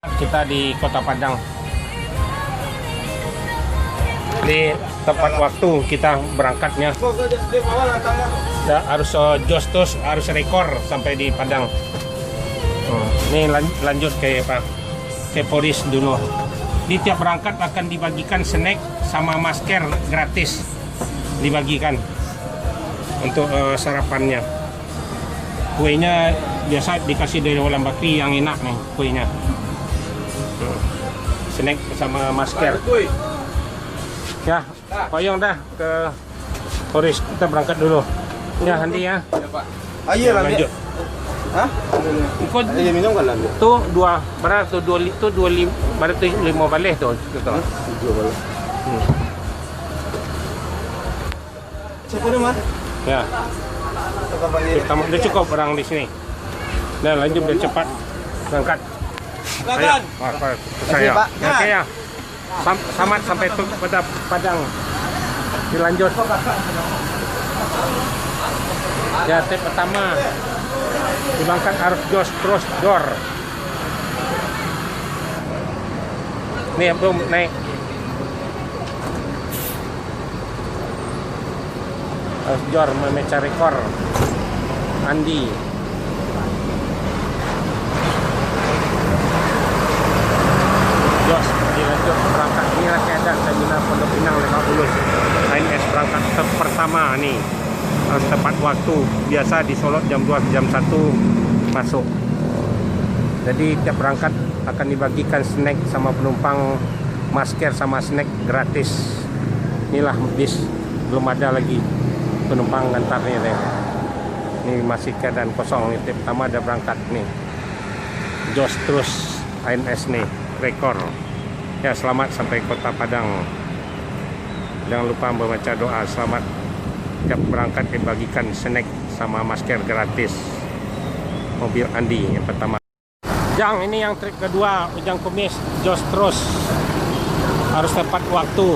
Kita di Kota Padang. Di tempat waktu kita berangkatnya. Harus jos terus, harus rekor sampai di Padang. Ini lanjut ke Poris dulu. Di tiap berangkat akan dibagikan snack sama masker gratis, dibagikan untuk sarapannya. Kuenya biasa dikasih dari Walang Bakri yang enak nih kuenya. Snack sama masker. Ya, Koyong dah ke Poris, kita berangkat dulu. Ya, Handi ya. Ayo lah. Lanjut. Hah? Ikut Ayo minum kan lah. tu dua, berapa tu 25, berapa tu 5 balik tu. Siapa nama? Ya, dia cukup orang di sini. Dan lanjut biar cepat berangkat. Silakan. Saya. Pak. Oke ya. Selamat sampai pada Padang. Dilanjut. Ya, step pertama. Dibangkat harus jos terus dor. Nih belum naik. Harus jor memecah rekor. Andi. Jos dilanjut berangkat inilah keadaan Terminal Pondok Pinang Lebak Bulus. ANS berangkat pertama nih. Tepat waktu, biasa di Solo jam 2 jam 1 masuk. Jadi tiap berangkat akan dibagikan snack sama penumpang, masker sama snack gratis. Inilah bis, belum ada lagi penumpang ngantarnya deh. Ini masih keadaan kosong nih, tiap pertama ada berangkat nih. Jos terus ANS nih, rekor. Ya, selamat sampai Kota Padang. Jangan lupa membaca doa selamat. Tiap berangkat dibagikan snack sama masker gratis. Mobil Andi yang pertama. Jang, ini yang trip kedua, Ujang Kumis, jos terus. Harus tepat waktu.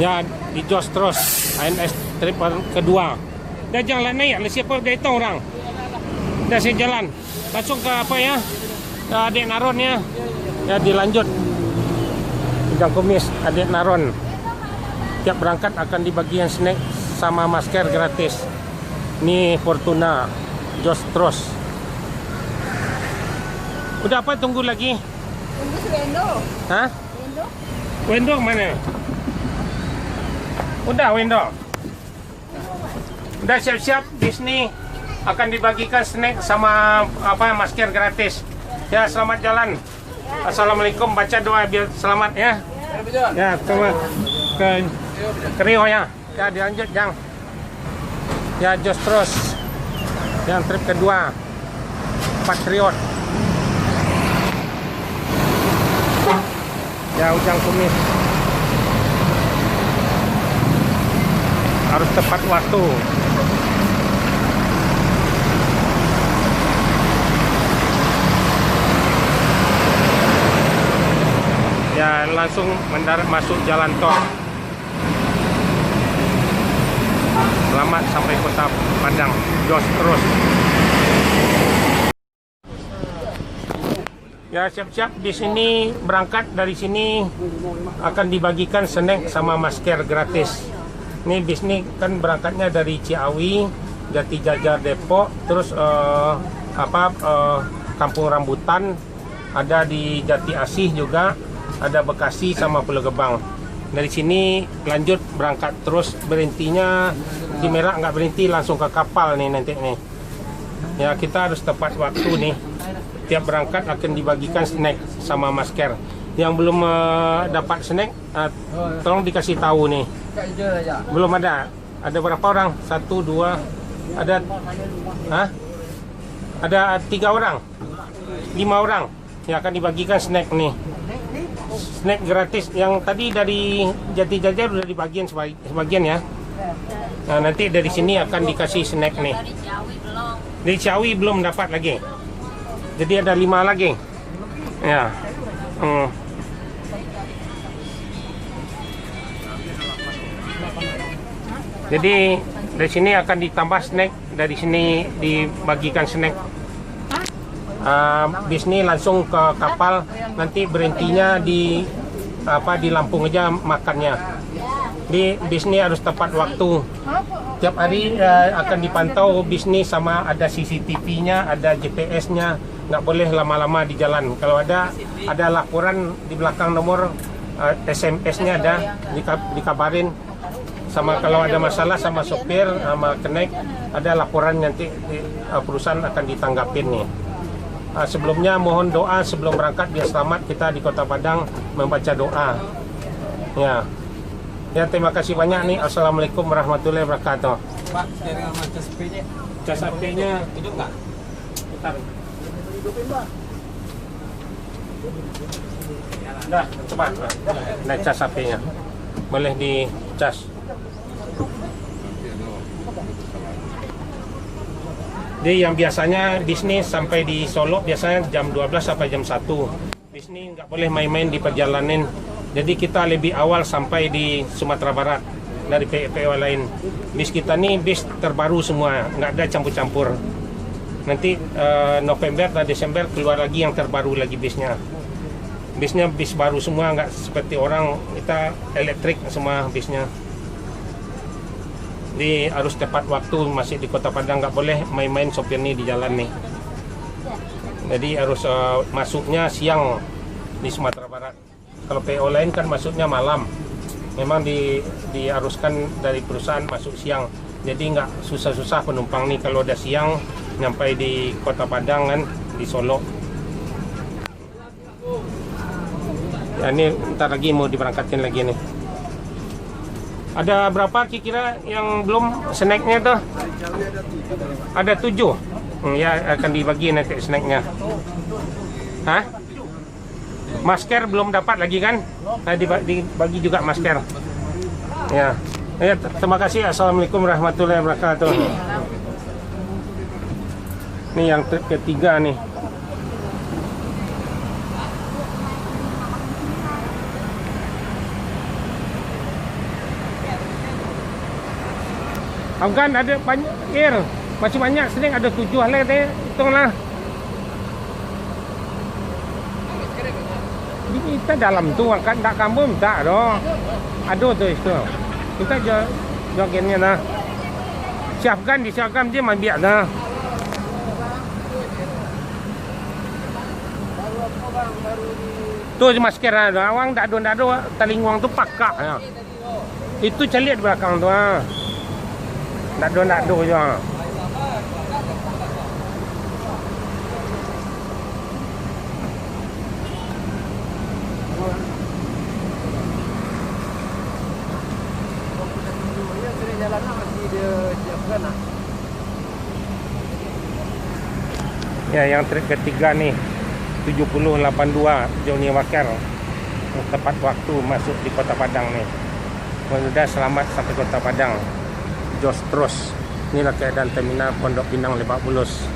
Ya, di jos terus. ANS trip kedua. Dah jangan naik, siapa dia hitung orang. Dah saya jalan. Langsung ke apa ya? Ke Adik Naron ya. Ya, dilanjut. Ujang Kumis, Adik Naron. Tiap berangkat akan dibagikan snack sama masker gratis. Ini Fortuna, jos terus. Udah apa tunggu lagi? Tunggu si Wendo. Hah? Wendo? Wendo mana? Udah Wendo. Udah siap-siap di sini akan dibagikan snack sama apa masker gratis. Ya, selamat jalan. Assalamualaikum, baca doa biar selamat ya. Ya, ke Rio ya. Ya, dilanjut Jang. Ya, jos terus. Yang trip kedua Patriot. Ya, Ujang Kumis. Harus tepat waktu. Ya, langsung mendarat masuk jalan tol. Selamat sampai Kota Padang. Jos terus. Ya, siap-siap di sini berangkat dari sini akan dibagikan snack sama masker gratis. Ini bis ini kan berangkatnya dari Ciawi, Jati Jajar Depok, terus Kampung Rambutan, ada di Jati Asih juga, ada Bekasi sama Pulau Gebang. Dari sini lanjut berangkat terus, berhentinya di Merak nggak berhenti, langsung ke kapal nih nanti nih. Ya, kita harus tepat waktu nih. Tiap berangkat akan dibagikan snack sama masker. Yang belum dapat snack, tolong dikasih tahu nih. Belum ada. Ada berapa orang? 1, 2, ada, ada 3 orang, 5 orang yang akan dibagikan snack nih. Snack gratis yang tadi dari Jati Jajar udah dibagian sebagian ya. Nah, nanti dari sini akan dikasih snack nih. Dari Ciawi belum dapat lagi. Jadi ada 5 lagi. Ya. Jadi dari sini akan ditambah snack dari sini dibagikan snack. Bis ini langsung ke kapal, nanti berhentinya di Lampung aja makannya. Di bis ini harus tepat waktu. Tiap hari akan dipantau bis ini, sama ada CCTV-nya, ada GPS-nya. Nggak boleh lama-lama di jalan. Kalau ada laporan di belakang nomor SMS-nya ada, dikabarin. Sama kalau ada masalah sama sopir, sama kenek, ada laporan, nanti perusahaan akan ditanggapin nih. Sebelumnya mohon doa sebelum berangkat biar selamat. Kita di Kota Padang membaca doa. Ya, terima kasih banyak nih. Assalamualaikum warahmatullahi wabarakatuh. Pak, jaringan cas HP-nya. Cas HP-nya Hidup nggak? bentar. Dah, cepat. Nah, cas HP-nya. Boleh dicas. Jadi yang biasanya bisnis sampai di Solo biasanya jam 12 sampai jam 1. Bisnis nggak boleh main-main di perjalanan. Jadi kita lebih awal sampai di Sumatera Barat dari PO lain. Bis kita nih bis terbaru semua, nggak ada campur-campur. Nanti November dan Desember keluar lagi yang terbaru lagi bisnya. Bisnya bis baru semua, nggak seperti orang, kita elektrik semua bisnya. Jadi harus tepat waktu, masih di Kota Padang, nggak boleh main-main sopir nih di jalan nih. Jadi harus masuknya siang di Sumatera Barat. Kalau PO lain kan masuknya malam. Memang diharuskan dari perusahaan masuk siang. Jadi nggak susah-susah penumpang nih kalau udah siang nyampe di Kota Padang kan, di Solo. Ya, ini ntar lagi mau diberangkatin lagi nih. Ada berapa kira-kira yang belum snacknya tuh? Ada 7. Ya, akan dibagi nanti snacknya. Hah? Masker belum dapat lagi kan? Nah, dibagi juga masker. Ya. Terima kasih. Assalamualaikum warahmatullahi wabarakatuh. Ini yang ketiga nih. Afgan ada banyak masih banyak, sering ada 7 lah, hitunglah. Kita dalam tu kan tak kamu minta doh. Aduh tuh itu. Kita jogetnya nah. Siapkan disiapkan dia mabiak dah. Tuh masker ada, awang tak ada taling tu pakak ya. Itu celiat belakang tu ah. Nak do je. Ya, yang trip ketiga nih 7082 Johnny Walker. Tepat waktu masuk di Kota Padang nih. Mudah selamat sampai Kota Padang. Jos terus. Inilah keadaan terminal Pondok Pinang Lebak Bulus.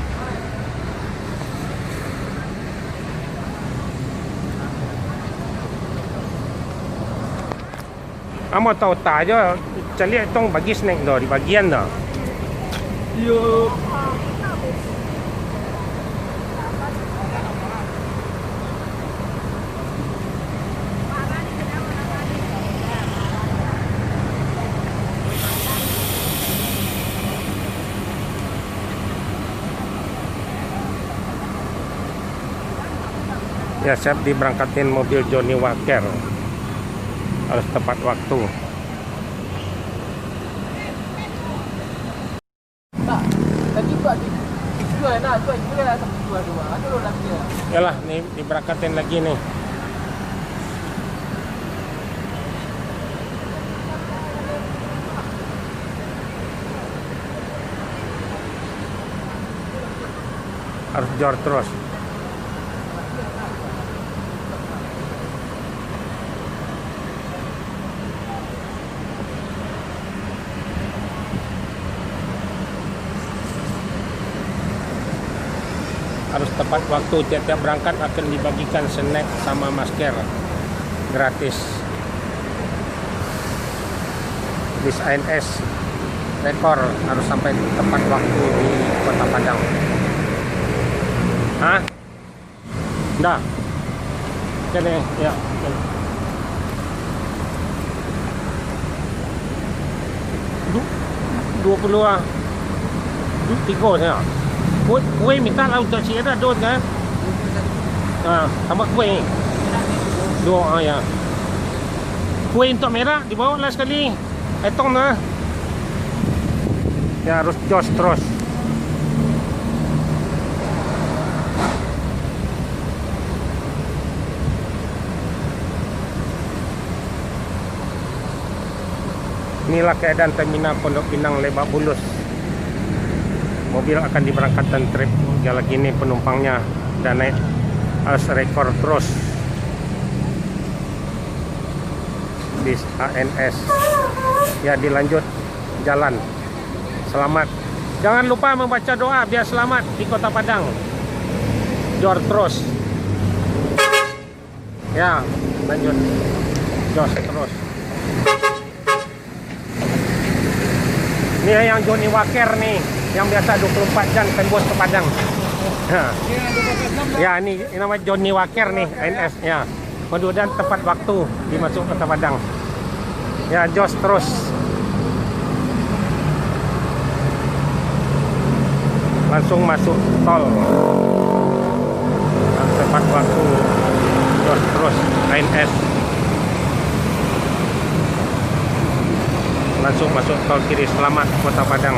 Kamu tahu tak aja, cari tong bagi snack dah di bagian dah. Yo. Ya, siap diberangkatin mobil Johnny Walker. Harus tepat waktu. Tak. Tadi buat jual nak jual tapi jual dua. Ada lo lagi. Yalah, nih diberangkatin lagi nih. Harus jor terus. Harus tepat waktu, tiap-tiap berangkat akan dibagikan snack sama masker gratis. Bis ANS rekor harus sampai tepat waktu di Kota Padang. Hah? Dah. Jadi ya. 20 lah. 3 saya. Kue minta lah untuk cik ada dos kan? Tambah kue. 2 ya. Kue untuk merah dibawa lah sekali. Etong lah. Ya harus jos terus. Inilah keadaan terminal Pondok Pinang Lebak Bulus. Mobil akan diberangkatkan trip. Sekali lagi ini penumpangnya dan naik harus rekor terus. Bis ANS. Ya dilanjut jalan. Selamat. Jangan lupa membaca doa biar selamat di Kota Padang. Jor terus. Ya, lanjut. Jos terus. Ini yang Johnny Walker nih, yang biasa 24 jam tembus ke Padang. Ya, ini nama Johnny Walker nih, ANS ya. Mudah-mudahan tepat waktu dimasuk Kota Padang. Ya, jos terus. Langsung masuk tol. Dan tepat waktu, jos terus ANS. Langsung masuk tol kiri, selamat Kota Padang.